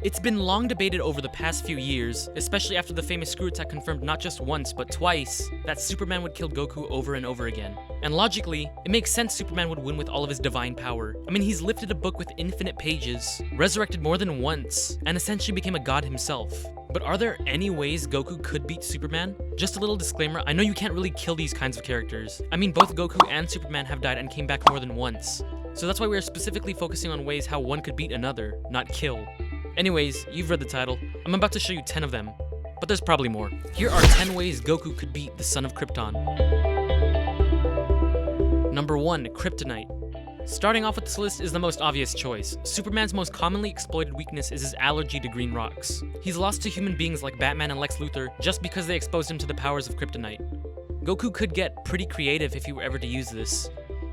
It's been long debated over the past few years, especially after the famous screw attack confirmed not just once, but twice, that Superman would kill Goku over and over again. And logically, it makes sense Superman would win with all of his divine power. I mean, he's lifted a book with infinite pages, resurrected more than once, and essentially became a god himself. But are there any ways Goku could beat Superman? Just a little disclaimer, I know you can't really kill these kinds of characters. I mean, both Goku and Superman have died and came back more than once. So that's why we are specifically focusing on ways how one could beat another, not kill. Anyways, you've read the title. I'm about to show you 10 of them, but there's probably more. Here are 10 ways Goku could beat the son of Krypton. Number 1, Kryptonite. Starting off with this list is the most obvious choice. Superman's most commonly exploited weakness is his allergy to green rocks. He's lost to human beings like Batman and Lex Luthor just because they exposed him to the powers of Kryptonite. Goku could get pretty creative if he were ever to use this.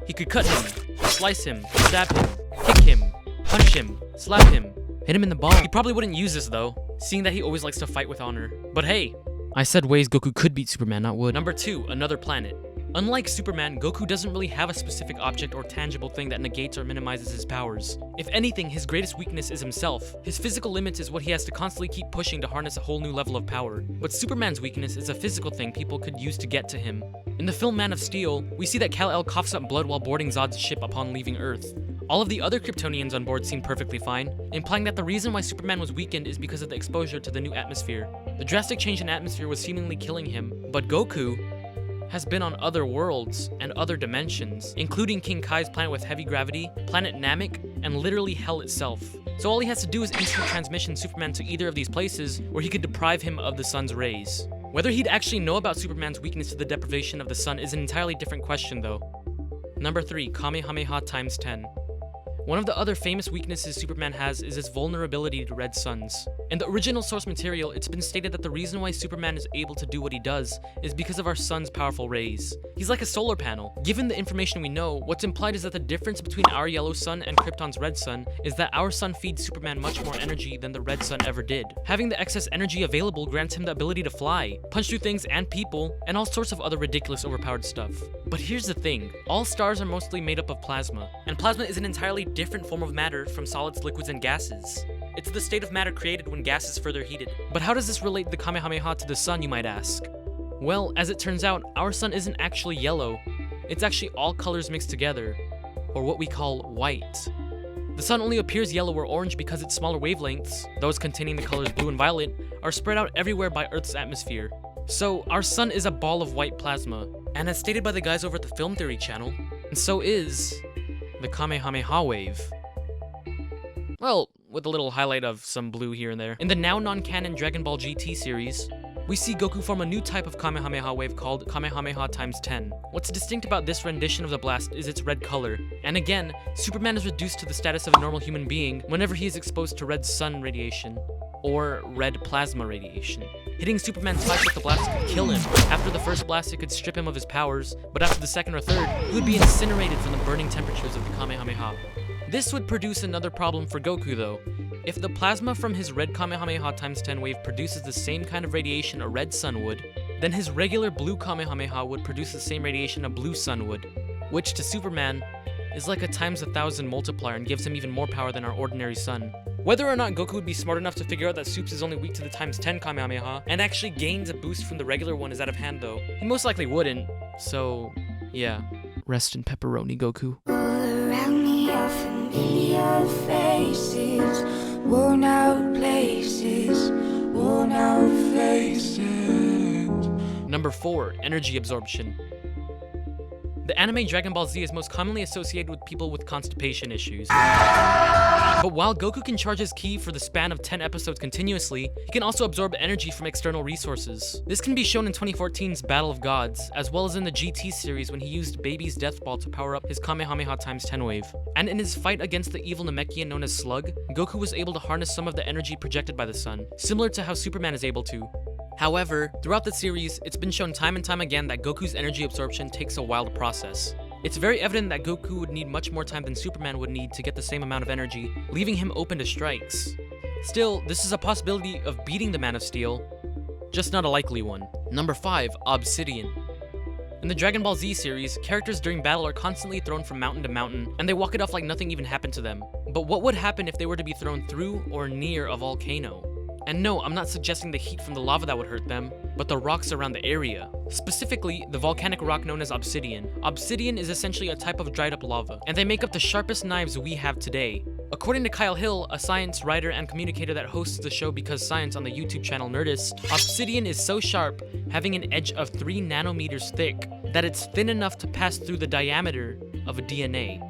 He could cut him, slice him, stab him, kick him, punch him, slap him, hit him in the ball. He probably wouldn't use this though, seeing that he always likes to fight with honor. But hey, I said ways Goku could beat Superman, not would. Number 2, another planet. Unlike Superman, Goku doesn't really have a specific object or tangible thing that negates or minimizes his powers. If anything, his greatest weakness is himself. His physical limits is what he has to constantly keep pushing to harness a whole new level of power. But Superman's weakness is a physical thing people could use to get to him. In the film Man of Steel, we see that Kal-El coughs up blood while boarding Zod's ship upon leaving Earth. All of the other Kryptonians on board seem perfectly fine, implying that the reason why Superman was weakened is because of the exposure to the new atmosphere. The drastic change in atmosphere was seemingly killing him, but Goku has been on other worlds and other dimensions, including King Kai's planet with heavy gravity, planet Namek, and literally hell itself. So all he has to do is instant transmission Superman to either of these places, where he could deprive him of the sun's rays. Whether he'd actually know about Superman's weakness to the deprivation of the sun is an entirely different question though. Number 3, Kamehameha times 10. One of the other famous weaknesses Superman has is his vulnerability to red suns. In the original source material, it's been stated that the reason why Superman is able to do what he does is because of our sun's powerful rays. He's like a solar panel. Given the information we know, what's implied is that the difference between our yellow sun and Krypton's red sun is that our sun feeds Superman much more energy than the red sun ever did. Having the excess energy available grants him the ability to fly, punch through things and people, and all sorts of other ridiculous overpowered stuff. But here's the thing, all stars are mostly made up of plasma, and plasma is an entirely different form of matter from solids, liquids, and gases. It's the state of matter created when gas is further heated. But how does this relate the Kamehameha to the sun, you might ask? Well, as it turns out, our sun isn't actually yellow. It's actually all colors mixed together, or what we call white. The sun only appears yellow or orange because its smaller wavelengths, those containing the colors blue and violet, are spread out everywhere by Earth's atmosphere. So, our sun is a ball of white plasma, and as stated by the guys over at the Film Theory channel, and so is the Kamehameha wave. Well, with a little highlight of some blue here and there. In the now non-canon Dragon Ball GT series, we see Goku form a new type of Kamehameha wave called Kamehameha times 10. What's distinct about this rendition of the blast is its red color. And again, Superman is reduced to the status of a normal human being whenever he is exposed to red sun radiation, or red plasma radiation. Hitting Superman's face with the blast could kill him. After the first blast, it could strip him of his powers, but after the second or third, he would be incinerated from the burning temperatures of the Kamehameha. This would produce another problem for Goku though. If the plasma from his red Kamehameha times 10 wave produces the same kind of radiation a red sun would, then his regular blue Kamehameha would produce the same radiation a blue sun would, which to Superman is like a times 1,000 multiplier and gives him even more power than our ordinary sun. Whether or not Goku would be smart enough to figure out that Supes is only weak to the times 10 Kamehameha and actually gains a boost from the regular one is out of hand though. He most likely wouldn't, so yeah. Rest in pepperoni, Goku. All around me are familiar faces, worn out places, worn out faces. Number 4, energy absorption. The anime Dragon Ball Z is most commonly associated with people with constipation issues. But while Goku can charge his ki for the span of 10 episodes continuously, he can also absorb energy from external resources. This can be shown in 2014's Battle of Gods, as well as in the GT series when he used Baby's Death Ball to power up his Kamehameha times 10 wave. And in his fight against the evil Namekian known as Slug, Goku was able to harness some of the energy projected by the sun, similar to how Superman is able to. However, throughout the series, it's been shown time and time again that Goku's energy absorption takes a while to process. It's very evident that Goku would need much more time than Superman would need to get the same amount of energy, leaving him open to strikes. Still, this is a possibility of beating the Man of Steel, just not a likely one. Number 5, Obsidian. In the Dragon Ball Z series, characters during battle are constantly thrown from mountain to mountain, and they walk it off like nothing even happened to them. But what would happen if they were to be thrown through or near a volcano? And no, I'm not suggesting the heat from the lava that would hurt them, but the rocks around the area. Specifically, the volcanic rock known as Obsidian. Obsidian is essentially a type of dried up lava, and they make up the sharpest knives we have today. According to Kyle Hill, a science writer and communicator that hosts the show Because Science on the YouTube channel Nerdist, Obsidian is so sharp, having an edge of 3 nanometers thick, that it's thin enough to pass through the diameter of a DNA.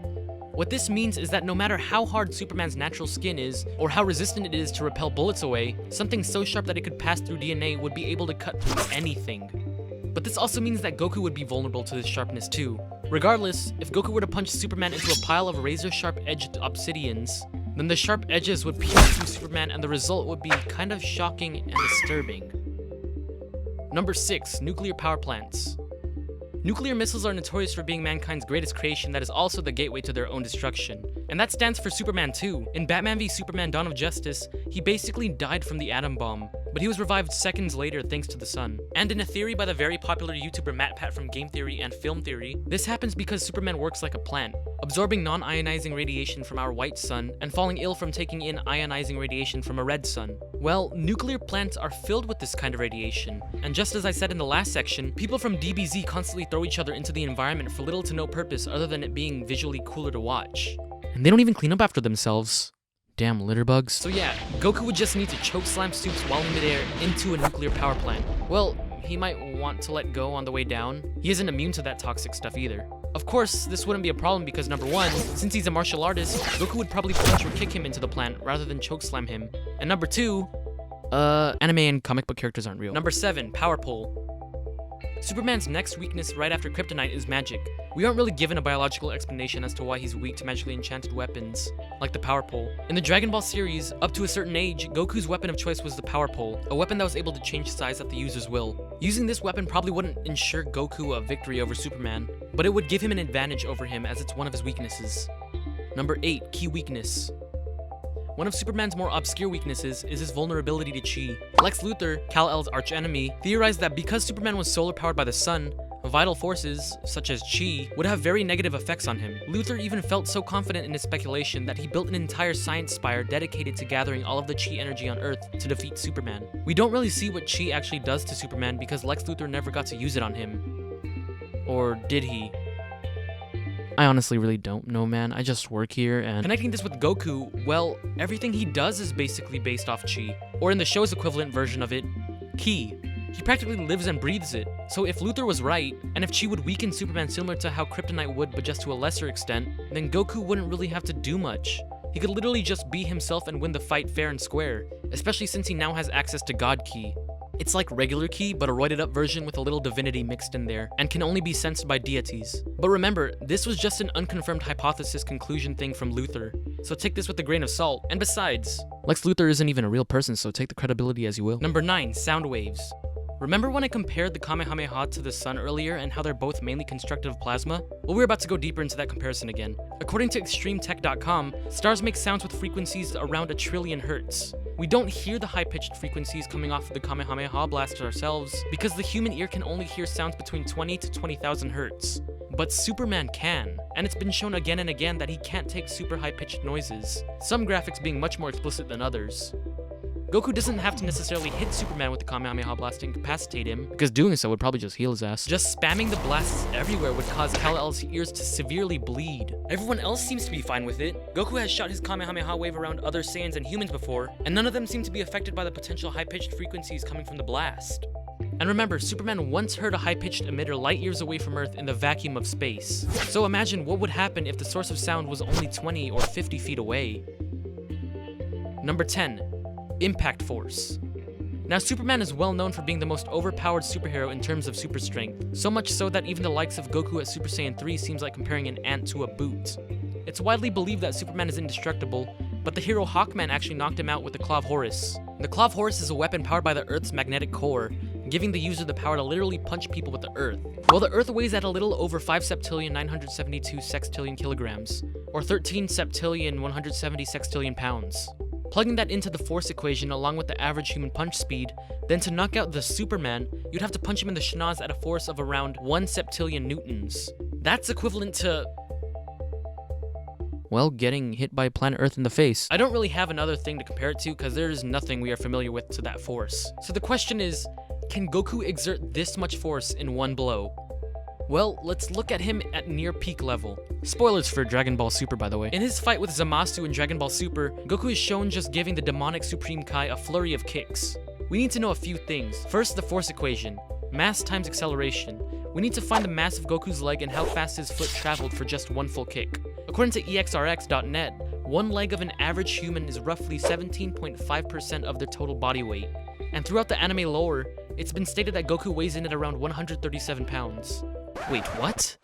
What this means is that no matter how hard Superman's natural skin is, or how resistant it is to repel bullets away, something so sharp that it could pass through DNA would be able to cut through anything. But this also means that Goku would be vulnerable to this sharpness too. Regardless, if Goku were to punch Superman into a pile of razor-sharp-edged obsidians, then the sharp edges would pierce through Superman and the result would be kind of shocking and disturbing. Number 6. Nuclear power plants. Nuclear missiles are notorious for being mankind's greatest creation that is also the gateway to their own destruction. And that stands for Superman too. In Batman v Superman Dawn of Justice, he basically died from the atom bomb, but he was revived seconds later thanks to the sun. And in a theory by the very popular YouTuber MattPat from Game Theory and Film Theory, this happens because Superman works like a plant, absorbing non-ionizing radiation from our white sun and falling ill from taking in ionizing radiation from a red sun. Well, nuclear plants are filled with this kind of radiation, and just as I said in the last section, people from DBZ constantly throw each other into the environment for little to no purpose other than it being visually cooler to watch. And they don't even clean up after themselves. Damn litter bugs. So yeah, Goku would just need to chokeslam Supes while in midair into a nuclear power plant. Well, he might want to let go on the way down. He isn't immune to that toxic stuff either. Of course, this wouldn't be a problem because number 1, since he's a martial artist, Goku would probably punch or kick him into the plant rather than chokeslam him. And number 2, anime and comic book characters aren't real. Number 7, power pole. Superman's next weakness right after Kryptonite is magic. We aren't really given a biological explanation as to why he's weak to magically enchanted weapons, like the power pole. In the Dragon Ball series, up to a certain age, Goku's weapon of choice was the power pole, a weapon that was able to change size at the user's will. Using this weapon probably wouldn't ensure Goku a victory over Superman, but it would give him an advantage over him as it's one of his weaknesses. Number 8, key weakness. One of Superman's more obscure weaknesses is his vulnerability to chi. Lex Luthor, Kal-El's archenemy, theorized that because Superman was solar powered by the sun, vital forces, such as chi, would have very negative effects on him. Luthor even felt so confident in his speculation that he built an entire science spire dedicated to gathering all of the chi energy on Earth to defeat Superman. We don't really see what chi actually does to Superman because Lex Luthor never got to use it on him. Or did he? I honestly really don't know, man. I just work here, and connecting this with Goku, well, everything he does is basically based off chi, or in the show's equivalent version of it, ki. He practically lives and breathes it. So if Luthor was right, and if chi would weaken Superman similar to how Kryptonite would but just to a lesser extent, then Goku wouldn't really have to do much. He could literally just be himself and win the fight fair and square, especially since he now has access to God Ki. It's like regular Ki, but a roided up version with a little divinity mixed in there, and can only be sensed by deities. But remember, this was just an unconfirmed hypothesis conclusion thing from Luthor, so take this with a grain of salt. And besides, Lex Luthor isn't even a real person, so take the credibility as you will. Number 9, sound waves. Remember when I compared the Kamehameha to the sun earlier and how they're both mainly constructed of plasma? Well, we're about to go deeper into that comparison again. According to extremetech.com, stars make sounds with frequencies around 1 trillion hertz. We don't hear the high-pitched frequencies coming off of the Kamehameha blast ourselves because the human ear can only hear sounds between 20 to 20,000 hertz. But Superman can, and it's been shown again and again that he can't take super high-pitched noises, some graphics being much more explicit than others. Goku doesn't have to necessarily hit Superman with the Kamehameha blast to incapacitate him, because doing so would probably just heal his ass. Just spamming the blasts everywhere would cause Kal-El's ears to severely bleed. Everyone else seems to be fine with it. Goku has shot his Kamehameha wave around other Saiyans and humans before, and none of them seem to be affected by the potential high-pitched frequencies coming from the blast. And remember, Superman once heard a high-pitched emitter light years away from Earth in the vacuum of space. So imagine what would happen if the source of sound was only 20 or 50 feet away. Number 10. Impact force. Now, Superman is well known for being the most overpowered superhero in terms of super strength, so much so that even the likes of Goku at Super Saiyan 3 seems like comparing an ant to a boot. It's widely believed that Superman is indestructible, but the hero Hawkman actually knocked him out with the Claw of Horus. The Claw of Horus is a weapon powered by the Earth's magnetic core, giving the user the power to literally punch people with the Earth. Well, the Earth weighs at a little over 5 septillion 972 sextillion kilograms, or 13 septillion 170 sextillion pounds. Plugging that into the force equation along with the average human punch speed, then to knock out the Superman, you'd have to punch him in the schnoz at a force of around 1 septillion newtons. That's equivalent to well, getting hit by planet Earth in the face. I don't really have another thing to compare it to because there's nothing we are familiar with to that force. So the question is, can Goku exert this much force in one blow? Well, let's look at him at near peak level. Spoilers for Dragon Ball Super, by the way. In his fight with Zamasu in Dragon Ball Super, Goku is shown just giving the demonic Supreme Kai a flurry of kicks. We need to know a few things. First, the force equation. Mass times acceleration. We need to find the mass of Goku's leg and how fast his foot traveled for just one full kick. According to exrx.net, one leg of an average human is roughly 17.5% of their total body weight. And throughout the anime lore, it's been stated that Goku weighs in at around 137 pounds. Wait, what?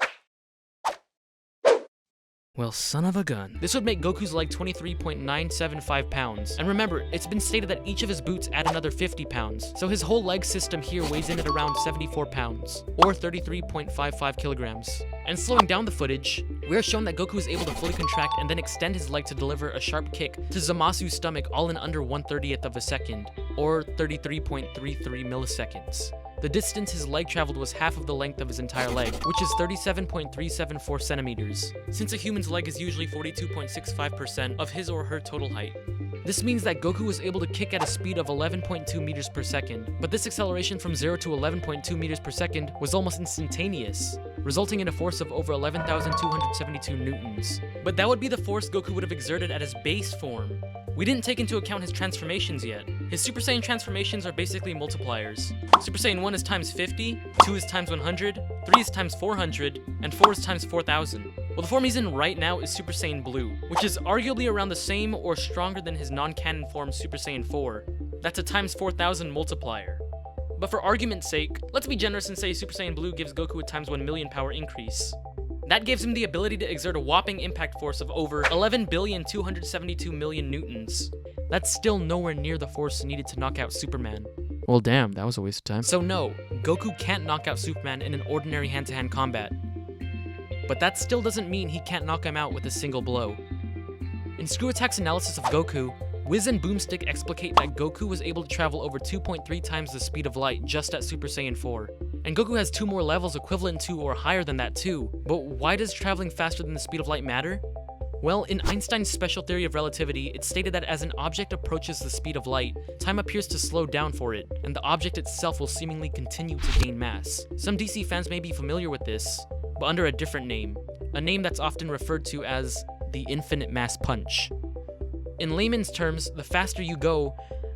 Well, son of a gun. This would make Goku's leg 23.975 pounds. And remember, it's been stated that each of his boots add another 50 pounds. So his whole leg system here weighs in at around 74 pounds, or 33.55 kilograms. And slowing down the footage, we are shown that Goku is able to fully contract and then extend his leg to deliver a sharp kick to Zamasu's stomach all in under 1/30th of a second, or 33.33 milliseconds. The distance his leg traveled was half of the length of his entire leg, which is 37.374 centimeters, since a human's leg is usually 42.65% of his or her total height. This means that Goku was able to kick at a speed of 11.2 meters per second, but this acceleration from 0 to 11.2 meters per second was almost instantaneous, resulting in a force of over 11,272 newtons. But that would be the force Goku would have exerted at his base form. We didn't take into account his transformations yet. His Super Saiyan transformations are basically multipliers. Super Saiyan 1 is times 50, 2 is times 100, 3 is times 400, and 4 is times 4,000. Well, the form he's in right now is Super Saiyan Blue, which is arguably around the same or stronger than his non-canon form Super Saiyan 4. That's a times 4,000 multiplier. But for argument's sake, let's be generous and say Super Saiyan Blue gives Goku a times 1 million power increase. That gives him the ability to exert a whopping impact force of over 11,272,000,000 newtons. That's still nowhere near the force needed to knock out Superman. Well, damn, that was a waste of time. So no, Goku can't knock out Superman in an ordinary hand-to-hand combat. But that still doesn't mean he can't knock him out with a single blow. In Screw Attack's analysis of Goku, Wiz and Boomstick explicate that Goku was able to travel over 2.3 times the speed of light just at Super Saiyan 4. And Goku has 2 more levels equivalent to or higher than that too. But why does traveling faster than the speed of light matter? Well, in Einstein's special theory of relativity, it's stated that as an object approaches the speed of light, time appears to slow down for it, and the object itself will seemingly continue to gain mass. Some DC fans may be familiar with this, but under a different name, a name that's often referred to as the infinite mass punch. In layman's terms, the faster you go,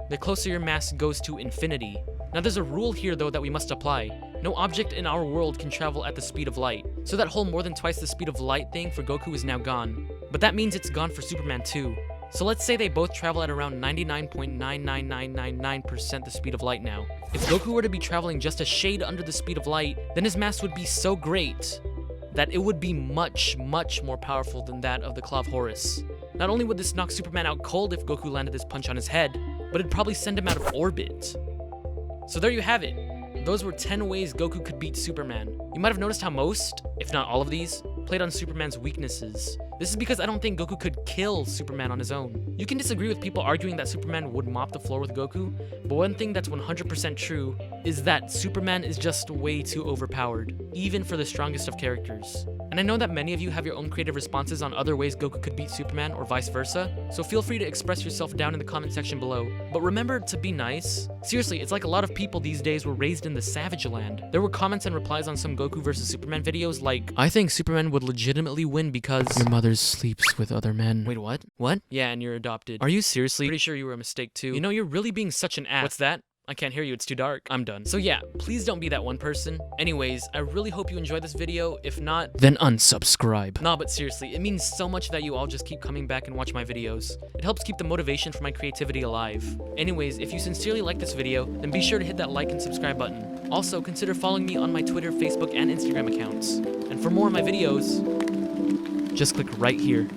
the closer your mass goes to infinity. Now there's a rule here though that we must apply. No object in our world can travel at the speed of light, so that whole more than twice the speed of light thing for Goku is now gone. But that means it's gone for Superman too. So let's say they both travel at around 99.99999% the speed of light now. If Goku were to be traveling just a shade under the speed of light, then his mass would be so great that it would be much, much more powerful than that of the Claw of Horus. Not only would this knock Superman out cold if Goku landed this punch on his head, but it'd probably send him out of orbit. So there you have it. Those were 10 ways Goku could beat Superman. You might have noticed how most, if not all of these, played on Superman's weaknesses. This is because I don't think Goku could kill Superman on his own. You can disagree with people arguing that Superman would mop the floor with Goku, but one thing that's 100% true is that Superman is just way too overpowered, even for the strongest of characters. And I know that many of you have your own creative responses on other ways Goku could beat Superman or vice versa, so feel free to express yourself down in the comment section below. But remember to be nice. Seriously, it's like a lot of people these days were raised in the Savage Land. There were comments and replies on some Goku vs Superman videos like, I think Superman would legitimately win because your mother sleeps with other men. Wait, what? What? Yeah, and you're adopted. Are you seriously? Pretty sure you were a mistake too. You know, you're really being such an ass. What's that? I can't hear you, it's too dark. I'm done. So yeah, please don't be that one person. Anyways, I really hope you enjoyed this video. If not, then unsubscribe. Nah, but seriously, it means so much that you all just keep coming back and watch my videos. It helps keep the motivation for my creativity alive. Anyways, if you sincerely like this video, then be sure to hit that like and subscribe button. Also, consider following me on my Twitter, Facebook, and Instagram accounts. And for more of my videos, just click right here.